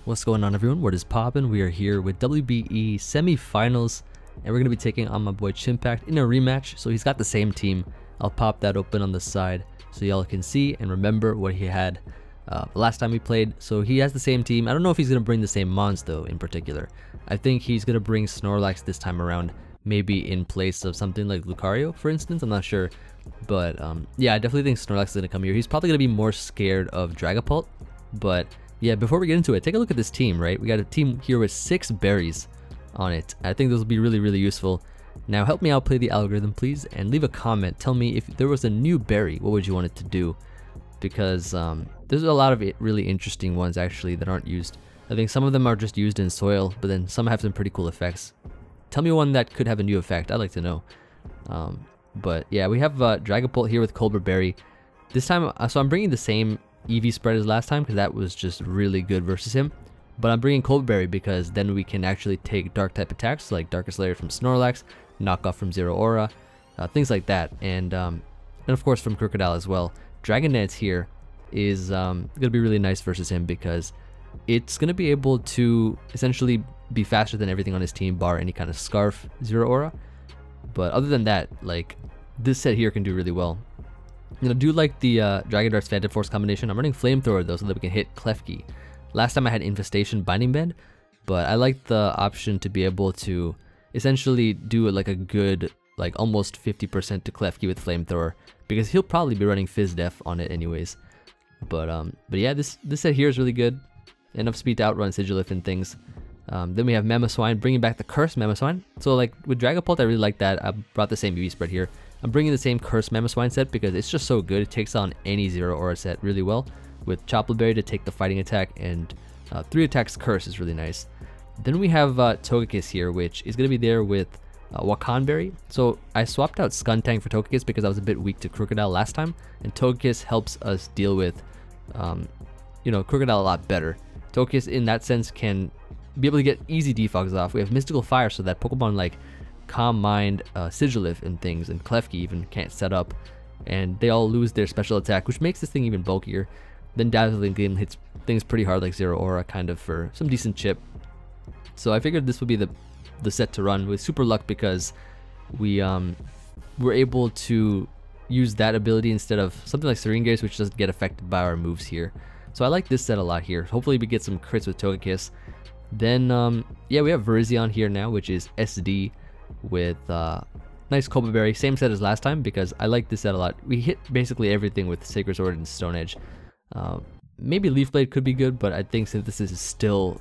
What's going on, everyone? What is poppin'? We are here with WBE Semifinals, and we're going to be taking on my boy Chimpact in a rematch. So he's got the same team. I'll pop that open on the side so y'all can see and remember what he had the last time we played. So he has the same team. I don't know if he's going to bring the same mons though in particular. I think he's going to bring Snorlax this time around, maybe in place of something like Lucario, for instance. I'm not sure. But yeah, I definitely think Snorlax is going to come here. He's probably going to be more scared of Dragapult, but yeah, before we get into it, take a look at this team, right? We got a team here with 6 berries on it. I think this will be really, really useful. Now, help me out play the algorithm, please, and leave a comment. Tell me if there was a new berry, what would you want it to do? Because there's a lot of really interesting ones, actually, that aren't used. I think some of them are just used in soil, but then some have some pretty cool effects. Tell me one that could have a new effect. I'd like to know. But yeah, we have Dragapult here with Colbur Berry. This time, so I'm bringing the same Emvee spread as last time because that was just really good versus him. But I'm bringing Colbur Berry because then we can actually take dark type attacks like Darkest Layer from Snorlax, Knockoff from Zero Aura, things like that, and of course from Crocodile as well. Dragon Dance here is gonna be really nice versus him because it's gonna be able to essentially be faster than everything on his team, bar any kind of Scarf Zero Aura. But other than that, like, this set here can do really well. I do like the Dragon Dart's Phantom Force combination. I'm running Flamethrower though so that we can hit Klefki. Last time I had Infestation Binding Band, but I like the option to be able to essentially do like a good, like almost 50% to Klefki with Flamethrower, because he'll probably be running Fizz Def on it anyways. But yeah, this set here is really good. Enough speed to outrun Sigilif and things. Then we have Mamoswine, bringing back the Cursed Mamoswine. So like with Dragapult, I really like that. I brought the same Emvee spread here. I'm bringing the same Cursed Mamoswine set because it's just so good. It takes on any Zero Aura set really well. With Chople Berry to take the fighting attack, and 3 attacks Curse is really nice. Then we have Togekiss here, which is going to be there with Wakan Berry. So I swapped out Skuntank for Togekiss because I was a bit weak to Crocodile last time, and Togekiss helps us deal with Crocodile a lot better. Togekiss in that sense can be able to get easy defogs off. We have Mystical Fire, so that Pokemon like Calm Mind, Sigilif and things, and Klefki even can't set up, and they all lose their special attack, which makes this thing even bulkier. Then Dazzling Gleam hits things pretty hard like Zero Aura, kind of, for some decent chip. So I figured this would be the set to run with Super Luck because we were able to use that ability instead of something like Serene Gaze, which doesn't get affected by our moves here. So I like this set a lot here. Hopefully we get some crits with Togekiss. Then yeah, we have Virizion here now, which is SD with nice Colbur Berry, same set as last time because I like this set a lot. We hit basically everything with Sacred Sword and Stone Edge. Maybe Leaf Blade could be good, but I think Synthesis is still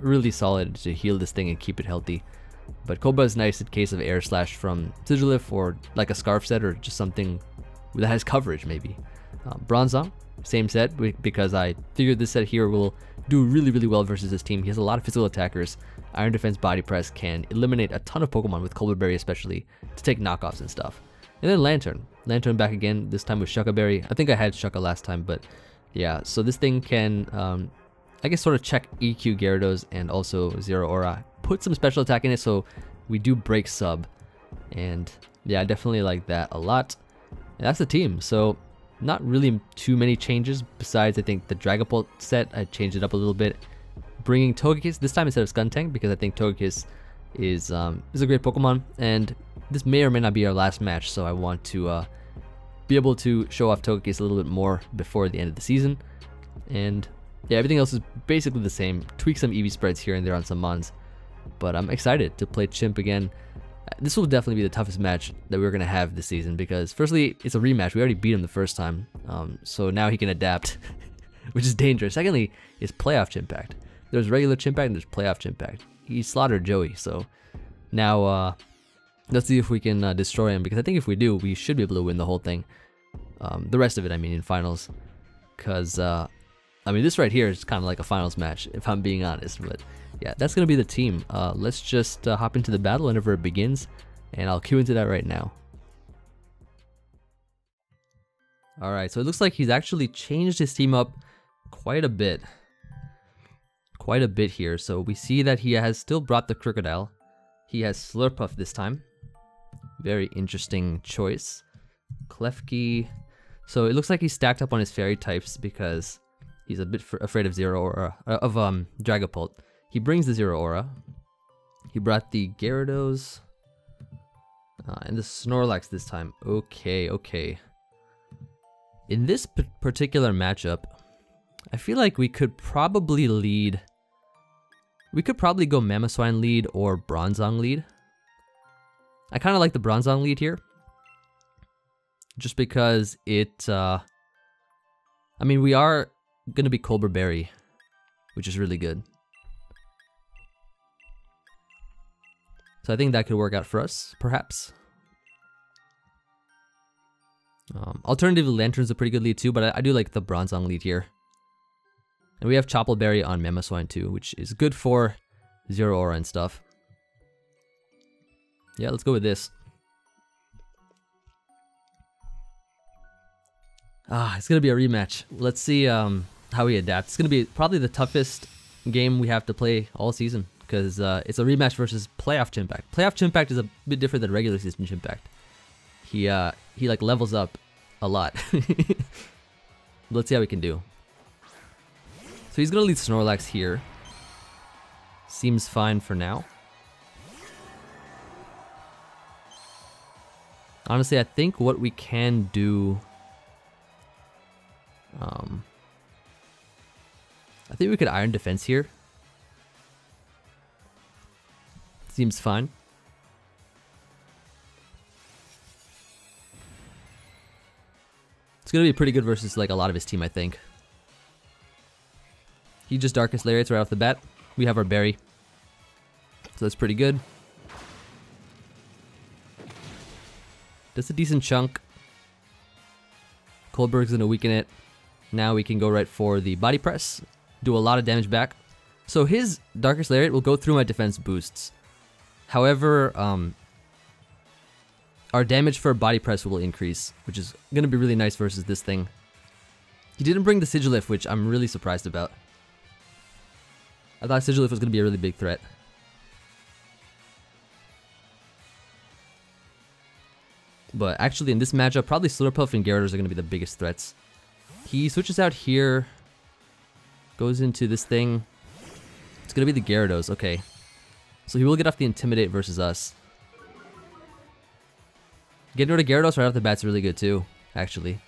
really solid to heal this thing and keep it healthy. But Cobra is nice in case of Air Slash from Sigilif, or like a Scarf set, or just something that has coverage maybe. Bronzong, same set, because I figured this set here will do really, really well versus this team. He has a lot of physical attackers. Iron Defense Body Press can eliminate a ton of Pokemon with Colbur Berry especially to take knockoffs and stuff. And then Lantern. Lantern back again, this time with Shucca Berry. I think I had Shucca last time, but yeah, so this thing can, I guess, sort of check EQ Gyarados and also Zero Aura. Put some special attack in it so we do break sub. And yeah, I definitely like that a lot. And that's the team. So not really too many changes besides, I think, the Dragapult set. I changed it up a little bit. Bringing Togekiss this time instead of Skuntank because I think Togekiss is a great Pokemon. And this may or may not be our last match, so I want to be able to show off Togekiss a little bit more before the end of the season. And yeah, everything else is basically the same. Tweak some Emvee spreads here and there on some mons. But I'm excited to play Chimp again. This will definitely be the toughest match that we're going to have this season because firstly, it's a rematch. We already beat him the first time. So now he can adapt, which is dangerous. Secondly, it's playoff Chimpact. There's regular Chimpact and there's playoff Chimpact. He slaughtered Joey, so now let's see if we can destroy him, because I think if we do, we should be able to win the whole thing. The rest of it, I mean, in finals. Because, I mean, this right here is kind of like a finals match, if I'm being honest. But yeah, that's going to be the team. Let's just hop into the battle whenever it begins, and I'll cue into that right now. Alright, so it looks like he's actually changed his team up quite a bit. Quite a bit here. So we see that he has still brought the Crocodile. He has Slurpuff this time. Very interesting choice. Klefki. So it looks like he's stacked up on his fairy types because He's a bit afraid of Zero Aura, of Dragapult. He brings the Zero Aura. He brought the Gyarados. And the Snorlax this time. Okay, okay. In this particular matchup, I feel like we could probably lead. We could probably go Mamoswine lead or Bronzong lead. I kind of like the Bronzong lead here. Just because it, I mean, we are going to be Colbur Berry, which is really good. So I think that could work out for us, perhaps. Alternatively, Lantern's a pretty good lead too, but I do like the Bronzong lead here. And we have Chople Berry on Mamoswine too, which is good for Zero Aura and stuff. Yeah, let's go with this. It's gonna be a rematch. Let's see how he adapts. It's gonna be probably the toughest game we have to play all season, because it's a rematch versus Playoff Chimpact. Playoff Chimpact is a bit different than regular season Chimpact. He like levels up a lot. Let's see how we can do. So he's gonna lead Snorlax here. Seems fine for now. Honestly, I think what we can do, I think we could Iron Defense here. Seems fine. It's gonna be pretty good versus like a lot of his team, I think. He just Darkest Lariats right off the bat. We have our Berry, so that's pretty good. That's a decent chunk. Colburg's gonna weaken it. Now we can go right for the Body Press. Do a lot of damage back. So his Darkest Lariat will go through my defense boosts. However, our damage for Body Press will increase, which is gonna be really nice versus this thing. He didn't bring the Sigilyph, which I'm really surprised about. I thought Sigilyph was gonna be a really big threat. But actually in this matchup, probably Slurpuff and Gyarados are going to be the biggest threats. He switches out here. Goes into this thing. It's going to be the Gyarados, okay. So he will get off the Intimidate versus us. Getting rid of Gyarados right off the bat is really good too, actually.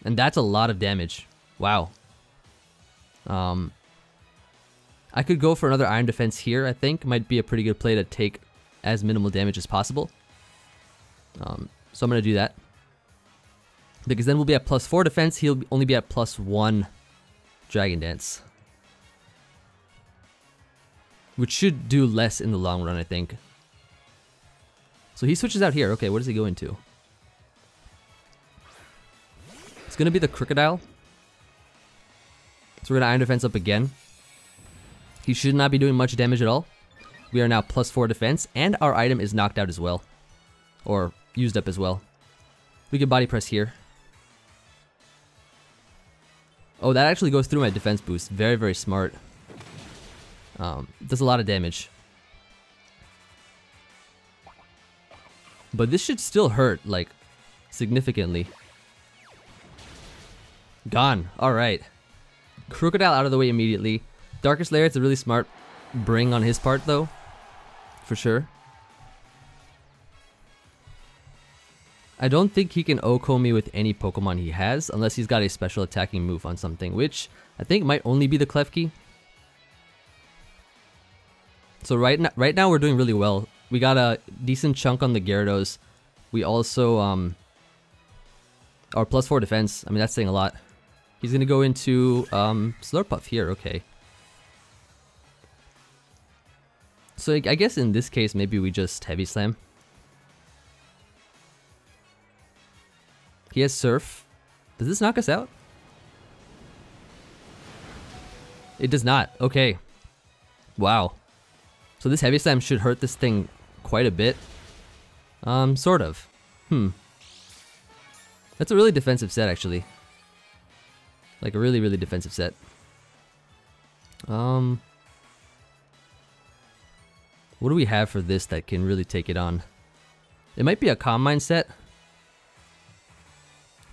And that's a lot of damage. Wow. I could go for another Iron Defense here, I think. Might be a pretty good play to take as minimal damage as possible. So I'm going to do that. Because then we'll be at +4 defense, he'll only be at +1 Dragon Dance. Which should do less in the long run, I think. So he switches out here. Okay, what does he go into? It's going to be the Crocodile. So we're going to Iron Defense up again. He should not be doing much damage at all. We are now +4 defense, and our item is knocked out as well. Or used up as well. We can Body Press here. Oh, that actually goes through my defense boost. Very, very smart. Does a lot of damage. But this should still hurt, like, significantly. Gone. Alright. Crocodile out of the way immediately. Darkest Lariat's a really smart bring on his part, though. For sure. I don't think he can OHKO me with any Pokemon he has, unless he's got a special attacking move on something, which I think might only be the Klefki. So right now we're doing really well. We got a decent chunk on the Gyarados. We also, our +4 defense, I mean that's saying a lot. He's gonna go into Slurpuff here, okay. So I guess in this case, maybe we just Heavy Slam. He has Surf. Does this knock us out? It does not. Okay. Wow. So this Heavy Slam should hurt this thing quite a bit. Sort of. That's a really defensive set, actually. Like a really, really defensive set. What do we have for this that can really take it on? It might be a Calm Mind set.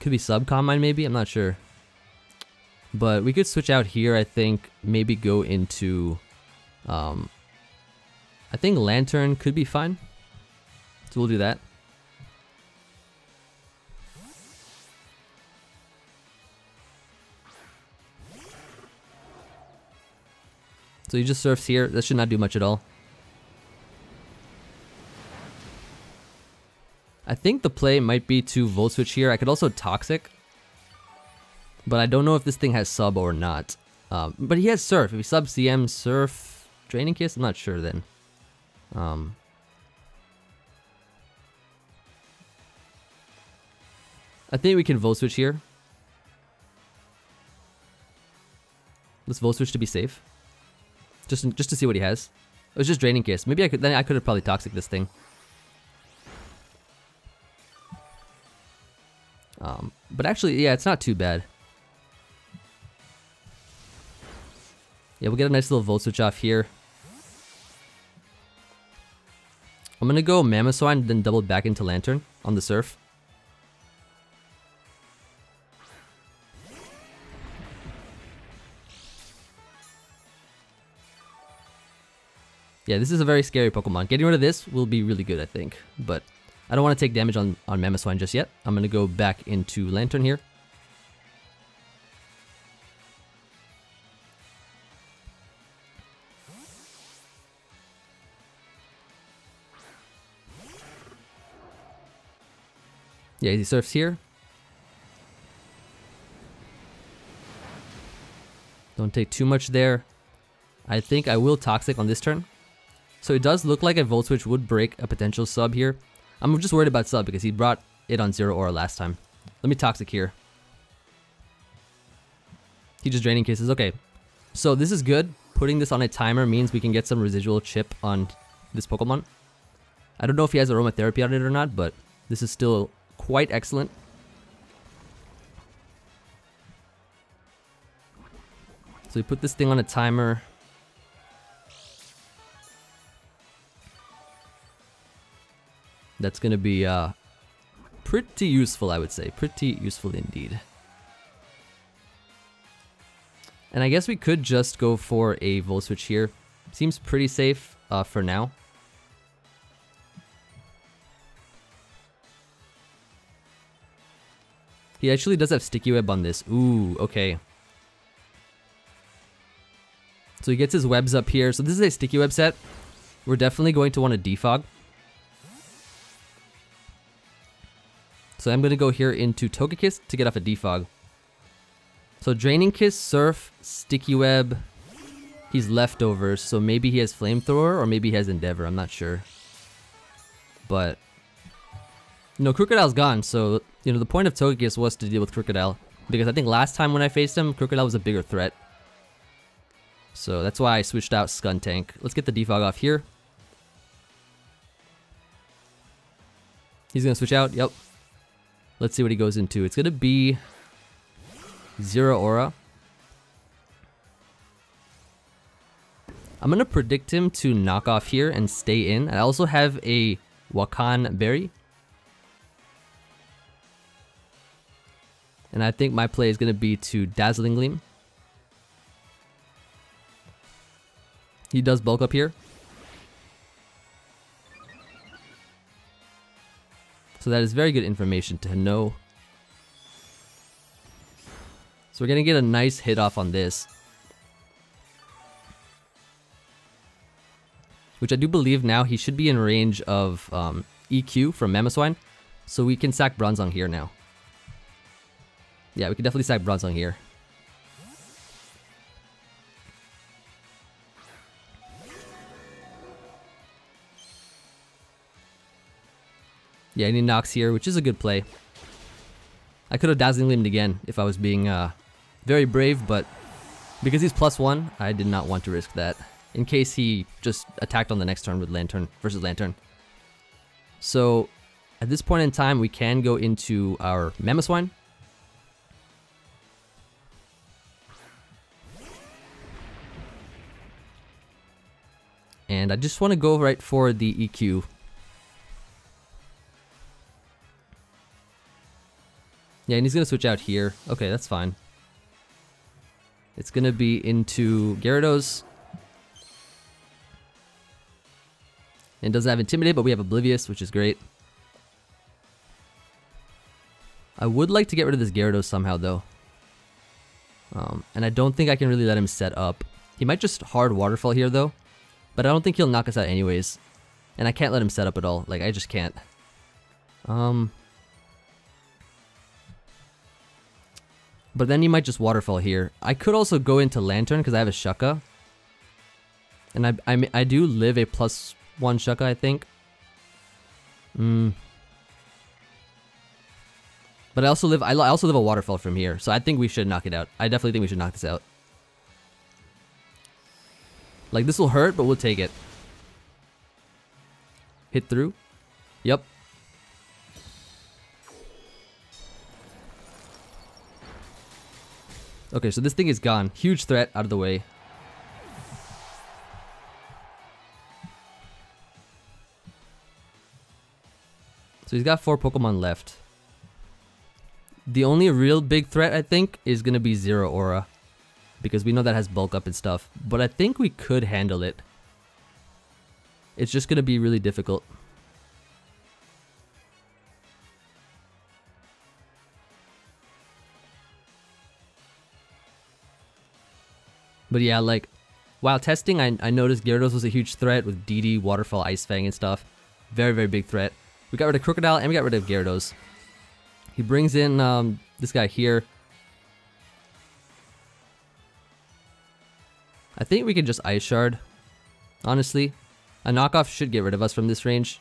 Could be sub combine maybe, I'm not sure. But we could switch out here, I think. Maybe go into... I think Lantern could be fine. So we'll do that. So he just surfs here. That should not do much at all. I think the play might be to Volt Switch here. I could also Toxic. But I don't know if this thing has sub or not. But he has Surf. If he subs CM, Surf, Draining Kiss? I'm not sure then. I think we can Volt Switch here. Let's Volt Switch to be safe. Just to see what he has. It was just Draining Kiss. Maybe I could have probably Toxic this thing. But actually, yeah, it's not too bad. Yeah, we'll get a nice little Volt Switch off here. I'm gonna go Mamoswine, then double back into Lantern on the Surf. Yeah, this is a very scary Pokemon. Getting rid of this will be really good, I think. But I don't want to take damage on Mamoswine just yet. I'm gonna go back into Lantern here. Yeah, he surfs here. Don't take too much there. I think I will Toxic on this turn. So it does look like a Volt Switch would break a potential sub here. I'm just worried about sub because he brought it on 0 aura last time. Let me Toxic here. He just Draining Kisses. Okay. So this is good. Putting this on a timer means we can get some residual chip on this Pokemon. I don't know if he has aromatherapy on it or not, but this is still quite excellent. So we put this thing on a timer. That's gonna be pretty useful, I would say. Pretty useful indeed. And I guess we could just go for a Volt Switch here. Seems pretty safe for now. He actually does have Sticky Web on this. Ooh, okay. So he gets his webs up here. So this is a Sticky Web set. We're definitely going to want to defog. So I'm going to go here into Togekiss to get off a defog. So Draining Kiss, Surf, Sticky Web. He's leftovers, so maybe he has Flamethrower or maybe he has Endeavor. I'm not sure. But, you know, Crocodile's gone, so, you know, the point of Togekiss was to deal with Crocodile. Because I think last time when I faced him, Crocodile was a bigger threat. So that's why I switched out Skuntank. Let's get the defog off here. He's going to switch out, yep. Let's see what he goes into. It's going to be 0 aura. I'm going to predict him to knock off here and stay in. I also have a Wakan Berry. And I think my play is going to be to Dazzling Gleam. He does bulk up here. So that is very good information to know. So we're going to get a nice hit off on this. Which I do believe now he should be in range of EQ from Mamoswine. So we can sack Bronzong here now. Yeah, we can definitely sack Bronzong here. Yeah, and he knocks here, which is a good play. I could have Dazzling Gleamed again if I was being very brave, but because he's +1, I did not want to risk that. In case he just attacked on the next turn with Lantern versus Lantern. So, at this point in time, we can go into our Mamoswine. And I just want to go right for the EQ. Yeah, and he's going to switch out here. Okay, that's fine. It's going to be into Gyarados. And doesn't have Intimidate, but we have Oblivious, which is great. I would like to get rid of this Gyarados somehow, though. And I don't think I can really let him set up. He might just hard Waterfall here, though. But I don't think he'll knock us out anyways. And I can't let him set up at all. Like, I just can't. But then he might just Waterfall here. I could also go into Lantern because I have a Shucka. And I do live a +1 Shucka, I think. But I also live a Waterfall from here, so I think we should knock it out. I definitely think we should knock this out. Like, this will hurt, but we'll take it. Hit through. Yep. Okay, so this thing is gone. Huge threat out of the way. So he's got 4 Pokemon left. The only real big threat, I think, is going to be Zero Aura. Because we know that has bulk up and stuff. But I think we could handle it. It's just going to be really difficult. But yeah, like, while testing, I noticed Gyarados was a huge threat with DD, Waterfall, Ice Fang, and stuff. Very, very big threat. We got rid of Crocodile, and we got rid of Gyarados. He brings in this guy here. I think we can just Ice Shard. Honestly, a knockoff should get rid of us from this range.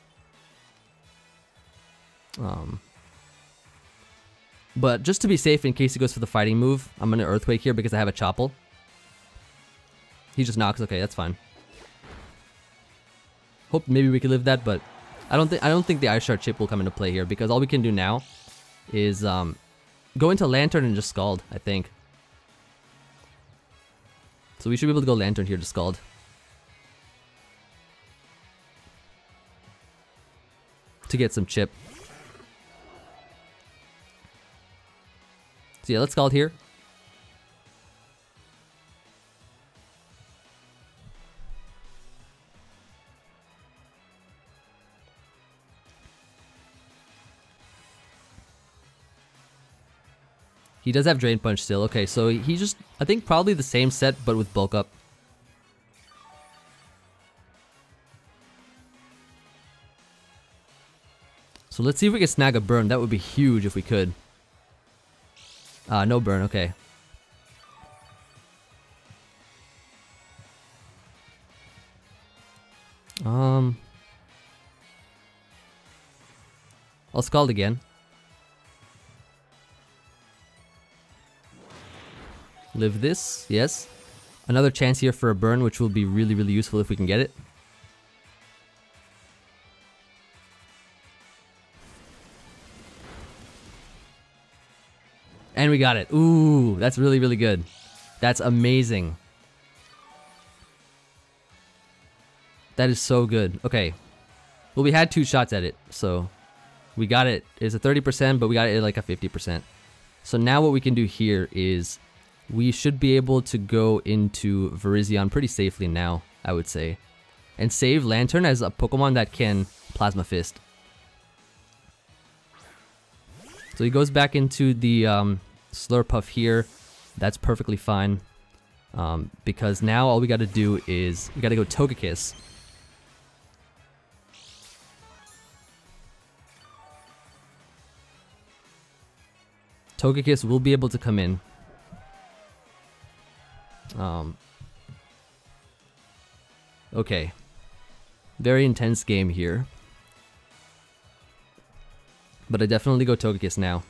But just to be safe, in case he goes for the fighting move, I'm gonna Earthquake here because I have a Chople. He just knocks. Okay, that's fine. Hope maybe we can live that, but I don't think the Ice Shard chip will come into play here because all we can do now is go into Lantern and just Scald, I think. So we should be able to go Lantern here to Scald. To get some chip. So yeah, let's Scald here. He does have Drain Punch still. Okay, so he just, I think probably the same set, but with bulk up. So let's see if we can snag a burn. That would be huge if we could. No burn, okay. I'll Scald again. Live this, yes. Another chance here for a burn, which will be really, really useful if we can get it. And we got it. Ooh, that's really, really good. That's amazing. That is so good. Okay. Well, we had 2 shots at it, so we got it. It's a 30%, but we got it at like a 50%. So now what we can do here is we should be able to go into Virizion pretty safely now, I would say. And save Lantern as a Pokemon that can Plasma Fist. So he goes back into the Slurpuff here. That's perfectly fine. Because now all we gotta do is, we gotta go Togekiss. Togekiss will be able to come in. Okay. Very intense game here. But I definitely go Togekiss now.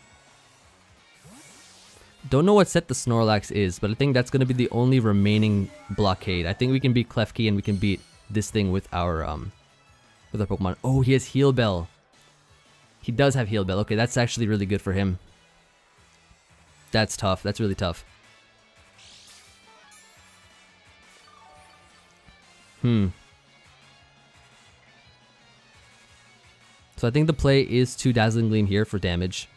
Don't know what set the Snorlax is, but I think that's going to be the only remaining blockade. I think we can beat Klefki and we can beat this thing with our Pokemon. Oh, he has Heal Bell. He does have Heal Bell. Okay, that's actually really good for him. That's tough. That's really tough. So I think the play is to Dazzling Gleam here for damage.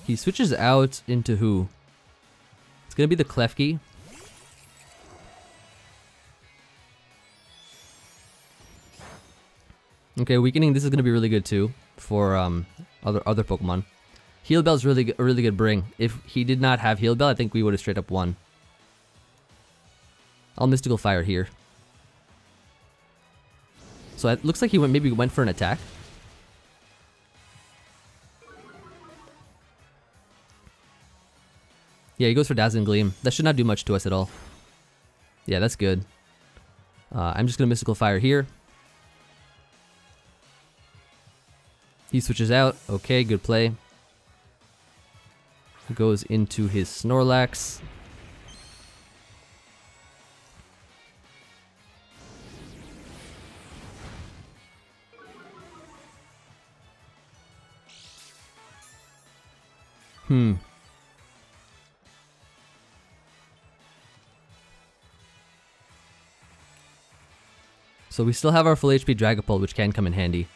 He switches out into who? It's gonna be the Klefki. Okay, weakening. This is gonna be really good too for other Pokemon. Heal Bell's a really good bring. If he did not have Heal Bell, I think we would have straight up won. I'll Mystical Fire here. So it looks like he maybe went for an attack. Yeah, he goes for Dazzling Gleam. That should not do much to us at all. Yeah, that's good. I'm just gonna Mystical Fire here. He switches out. Okay, good play. Goes into his Snorlax. So we still have our full HP Dragapult, which can come in handy.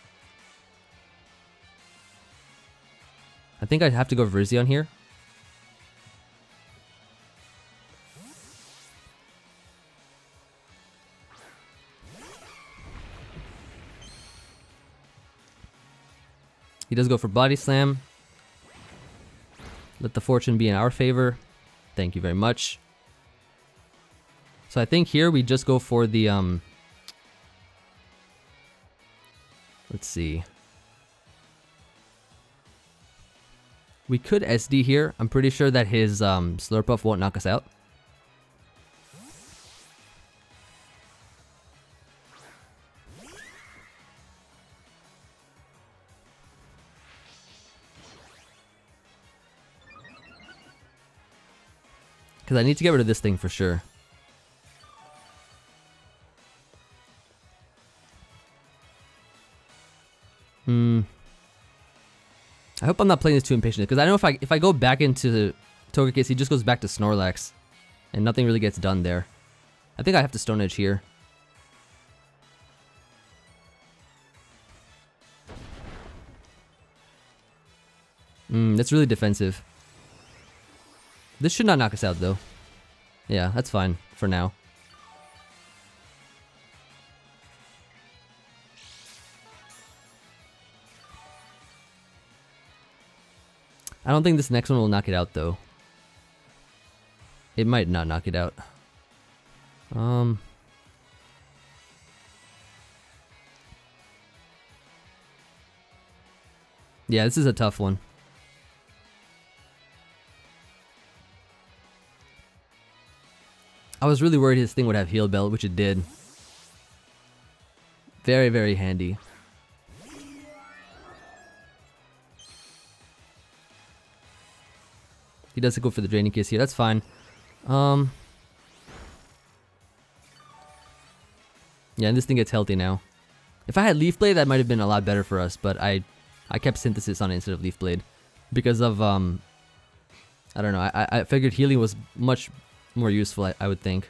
I think I'd have to go Virizion here. He does go for Body Slam. Let the fortune be in our favor. Thank you very much. So I think here we just go for the let's see. We could SD here. I'm pretty sure that his Slurpuff won't knock us out. Because I need to get rid of this thing for sure. I hope I'm not playing this too impatient, because I know if I go back into Togekiss, he just goes back to Snorlax, and nothing really gets done there. I think I have to Stone Edge here. That's really defensive. This should not knock us out though. Yeah, that's fine for now. I don't think this next one will knock it out though. It might not knock it out. Yeah, this is a tough one. I was really worried his thing would have Heal Bell, which it did. Very, very handy. He doesn't go for the Draining Kiss here, that's fine. Yeah, and this thing gets healthy now. If I had Leaf Blade, that might have been a lot better for us, but I kept Synthesis on it instead of Leaf Blade. Because of, I don't know, I figured healing was much more useful, I would think.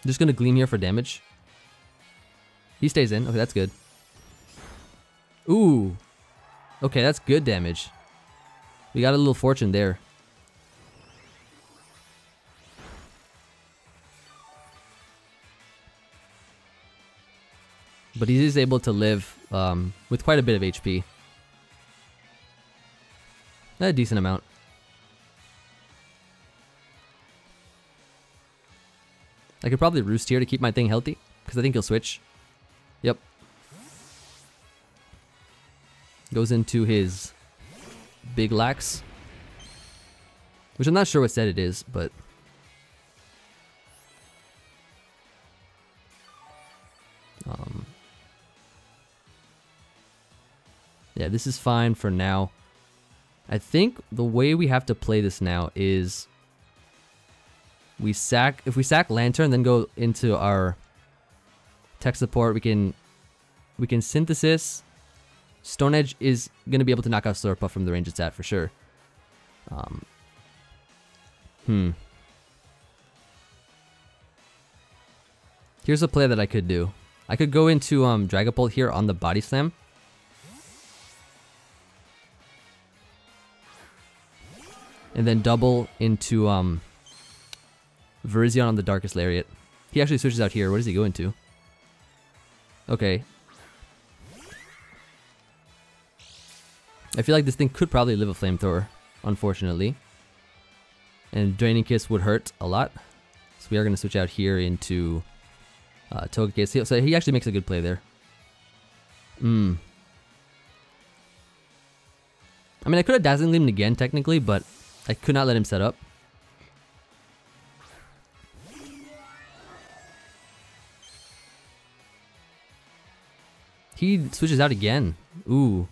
Just gonna Gleam here for damage. He stays in, okay, that's good. Ooh. Okay, that's good damage. We got a little fortune there. But he is able to live with quite a bit of HP. A decent amount. I could probably Roost here to keep my thing healthy, because I think he'll switch. Yep. Goes into his Big Lax, which I'm not sure what set it is, but yeah, this is fine for now. I think the way we have to play this now is if we sack Lantern, then go into our tech support, we can Synthesis. Stone Edge is going to be able to knock out Slurpuff from the range it's at for sure. Here's a play that I could do. I could go into Dragapult here on the Body Slam, and then double into Virizion on the Darkest Lariat. He actually switches out here. What does he go into? Okay. I feel like this thing could probably live a Flamethrower, unfortunately. And Draining Kiss would hurt a lot. So we are going to switch out here into Togekiss. So he actually makes a good play there. I mean, I could have Dazzling Gleamed again, technically, but I could not let him set up. He switches out again. Ooh.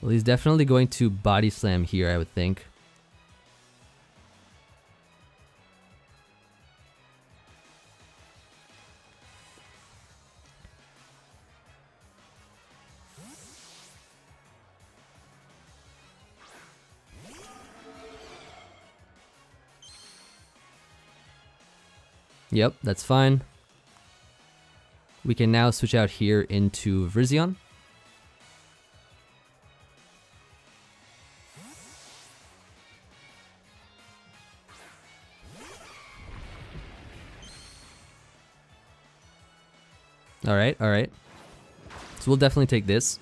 Well, he's definitely going to Body Slam here, I would think. Yep, that's fine. We can now switch out here into Virizion. Alright, alright. So we'll definitely take this.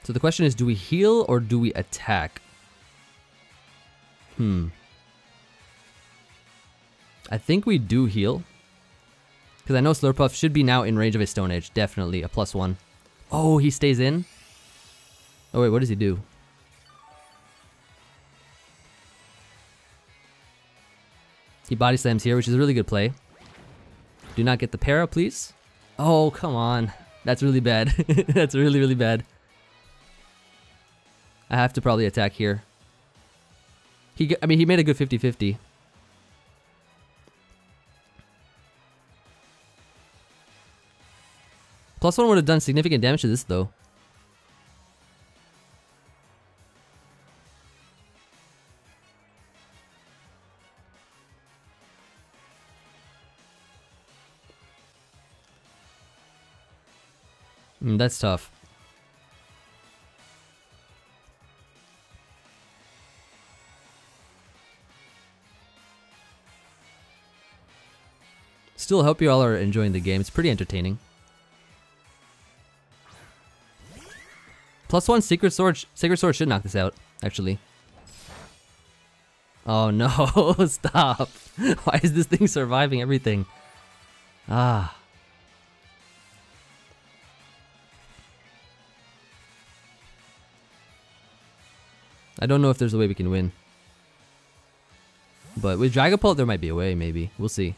So the question is, do we heal or do we attack? I think we do heal. Because I know Slurpuff should be now in range of a Stone Edge. Definitely a +1. Oh, he stays in? Oh wait, what does he do? He Body Slams here, which is a really good play. Do not get the para, please. Oh, come on. That's really bad. That's really, really bad. I have to probably attack here. I mean, he made a good 50-50. +1 would have done significant damage to this, though. That's tough. Still, hope you all are enjoying the game. It's pretty entertaining. +1 Sacred Sword should knock this out, actually. Oh no, stop. Why is this thing surviving everything? Ah. I don't know if there's a way we can win. But with Dragapult, there might be a way, maybe. We'll see.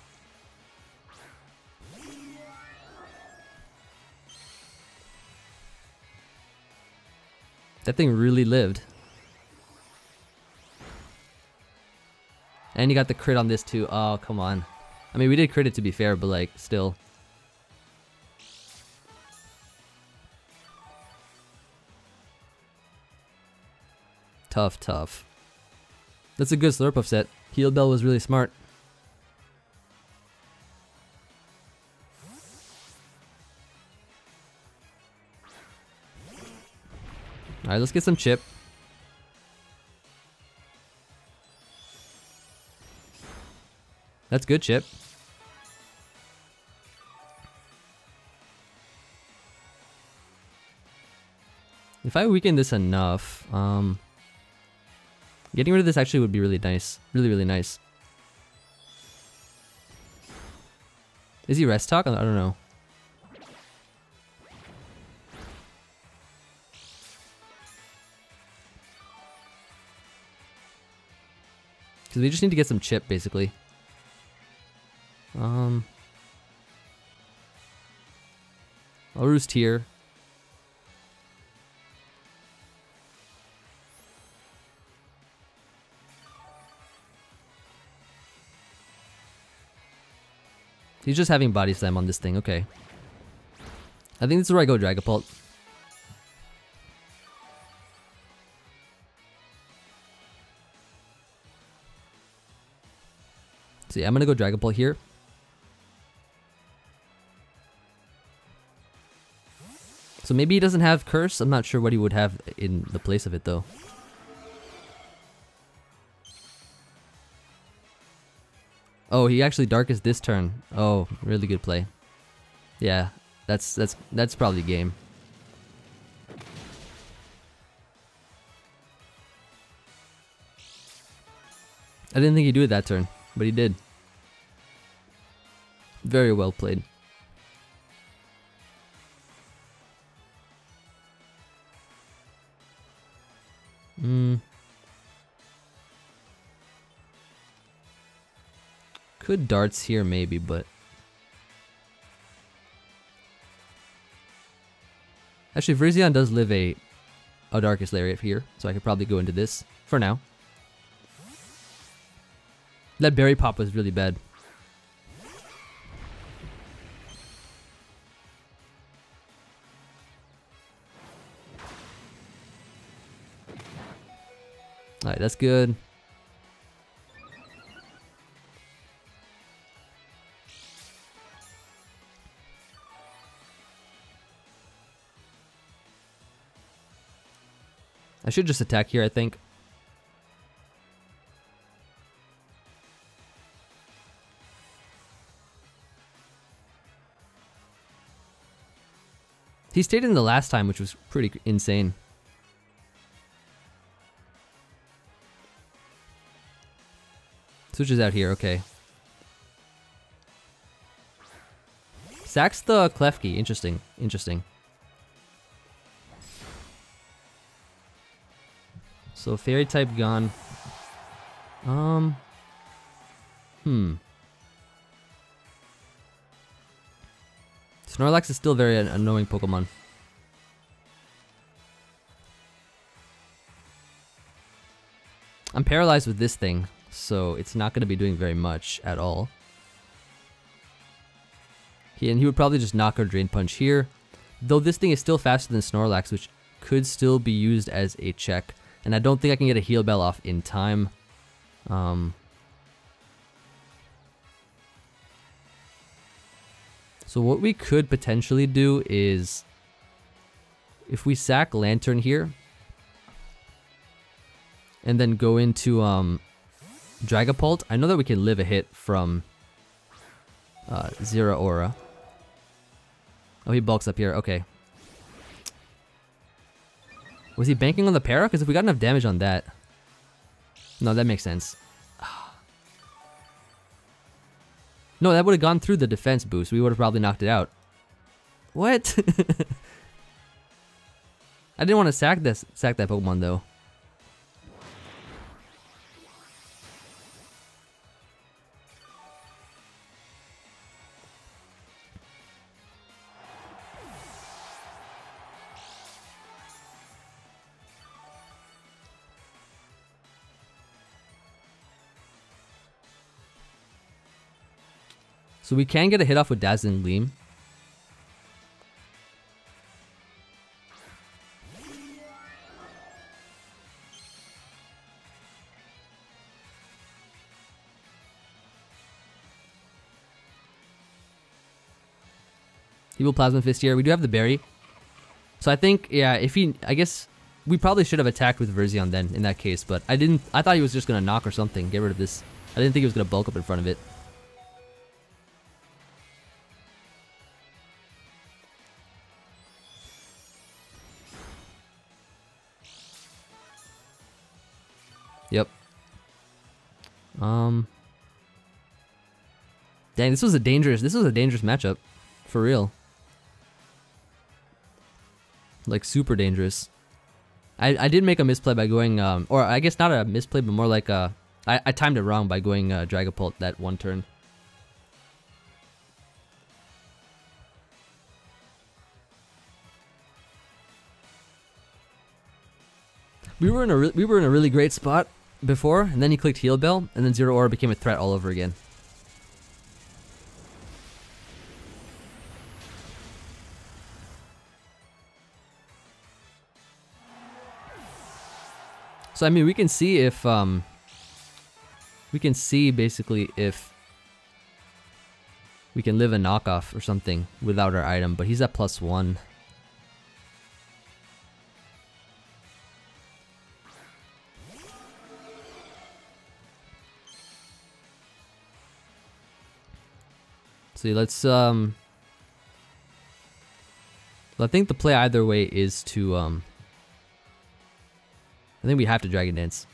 That thing really lived. And you got the crit on this too. Oh, come on. I mean, we did crit it to be fair, but like, still. Tough, tough. That's a good Slurpuff set. Heal Bell was really smart. Alright, let's get some chip. That's good chip. If I weaken this enough, getting rid of this actually would be really nice. Really, really nice. Is he Rest Talk? I don't know. Because we just need to get some chip, basically. I'll Roost here. He's just having Body Slam on this thing, okay. I think this is where I go Dragapult. So yeah, I'm gonna go Dragon Ball here. So maybe he doesn't have Curse. I'm not sure what he would have in the place of it though. Oh, he actually Darkest this turn. Oh, really good play. Yeah, that's probably game. I didn't think he'd do it that turn, but he did. Very well played. Could darts here maybe, but actually Verzion does live a Darkest Lariat here, so I could probably go into this for now. That berry pop was really bad. Alright, that's good. I should just attack here, I think. He stayed in the last time, which was pretty insane. Switches out here, okay. Sacks the Klefki, interesting, interesting. So Fairy type gone. Snorlax is still very annoying Pokemon. I'm paralyzed with this thing, so it's not going to be doing very much at all. And he would probably just knock or Drain Punch here. Though this thing is still faster than Snorlax, which could still be used as a check. And I don't think I can get a Heal Bell off in time. So what we could potentially do is, if we sack Lantern here, and then go into Dragapult, I know that we can live a hit from Zera Aura. Oh, he bulks up here, okay. Was he banking on the para? Because if we got enough damage on that... No, that makes sense. No, that would have gone through the defense boost. We would have probably knocked it out. What? I didn't want to sack that Pokemon though. So we can get a hit off with Dazzling Gleam. He will Plasma Fist here. We do have the berry. So I think, yeah, I guess we probably should have attacked with Verzion then in that case, but I thought he was just going to knock or something, get rid of this. I didn't think he was going to bulk up in front of it. Yep. Dang, this was a dangerous matchup. For real. Like, super dangerous. I did make a misplay by going, or I guess not a misplay, but more like I timed it wrong by going Dragapult that one turn. We were in a really great spot before, and then he clicked Heal Bell, and then Zero Aura became a threat all over again. So I mean, we can see if basically if we can live a knockoff or something without our item, but he's at +1. So let's I think the play either way is to I think we have to Dragon Dance.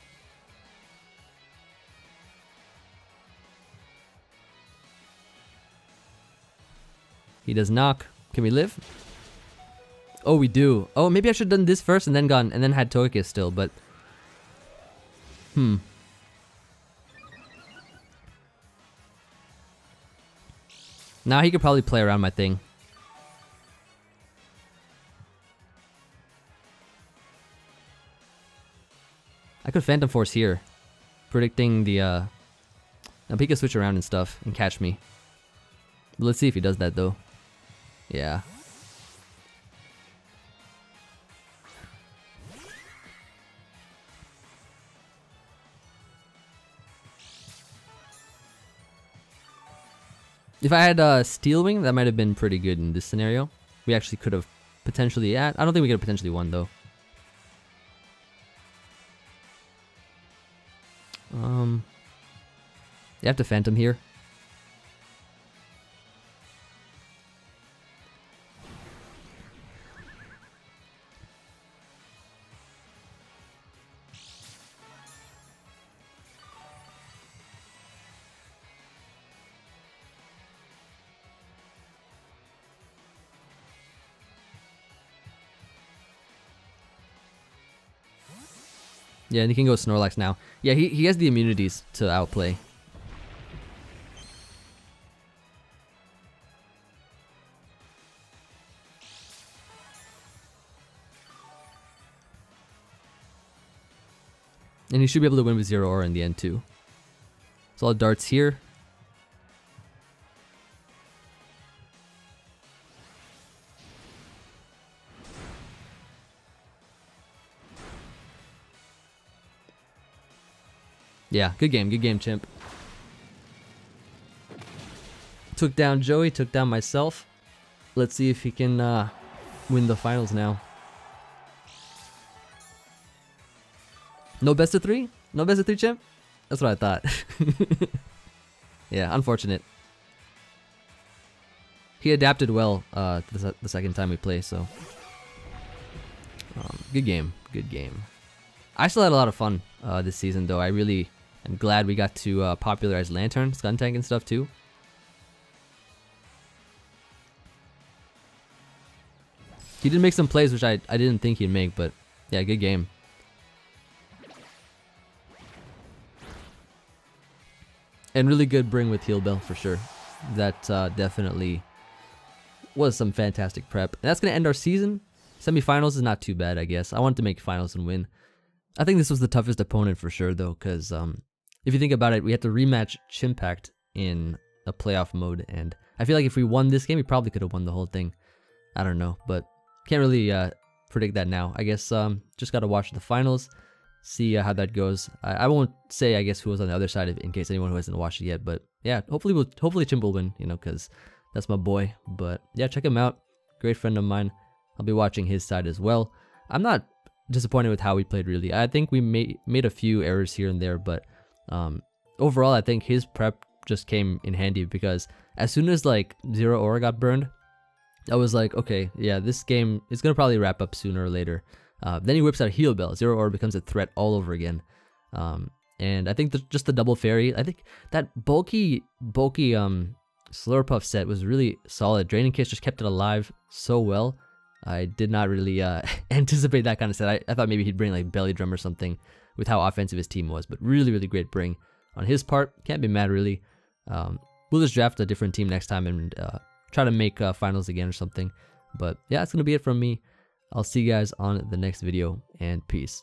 He does knock. Can we live? Oh, we do. Oh, maybe I should have done this first and then gone and then had Togekiss still, but now he could probably play around my thing. I could Phantom Force here, predicting the now he can switch around and stuff and catch me. But let's see if he does that though. Yeah. If I had Steel Wing, that might have been pretty good in this scenario. We actually could have potentially, I don't think we could have potentially won though. You have to Phantom here. Yeah, and he can go Snorlax now. Yeah, he has the immunities to outplay. And he should be able to win with 0 aura in the end too. So all darts here. Yeah, good game, Chimp. Took down Joey, took down myself. Let's see if he can win the finals now. No best of 3? No best of 3, Chimp? That's what I thought. Yeah, unfortunate. He adapted well the second time we play, so good game, good game. I still had a lot of fun this season, though. I really am glad we got to popularize Lantern, Skuntank, and stuff too. He did make some plays which I didn't think he'd make, but yeah, good game. And really good bring with Heal Bell for sure. That definitely was some fantastic prep. And that's going to end our season. Semifinals is not too bad, I guess. I wanted to make finals and win. I think this was the toughest opponent for sure, though, because if you think about it, we had to rematch Chimpact in a playoff mode. And I feel like if we won this game, we probably could have won the whole thing. I don't know, but can't really predict that now. I guess just got to watch the finals. See how that goes. I won't say, I guess, who was on the other side in case anyone who hasn't watched it yet. But yeah, hopefully Chimp will win, you know, because that's my boy. But yeah, check him out. Great friend of mine. I'll be watching his side as well. I'm not disappointed with how we played, really. I think we made a few errors here and there, but overall, I think his prep just came in handy because as soon as like 0 aura got burned, I was like, okay, yeah, this game is gonna probably wrap up sooner or later. Then he whips out Heal Bell. 0 aura becomes a threat all over again. And I think just the double fairy, I think that bulky Slurpuff set was really solid. Draining Kiss just kept it alive so well. I did not really anticipate that kind of set. I thought maybe he'd bring like Belly Drum or something with how offensive his team was, but really, really great bring on his part. Can't be mad, really. We'll just draft a different team next time and try to make finals again or something. But yeah, that's going to be it from me. I'll see you guys on the next video, and peace.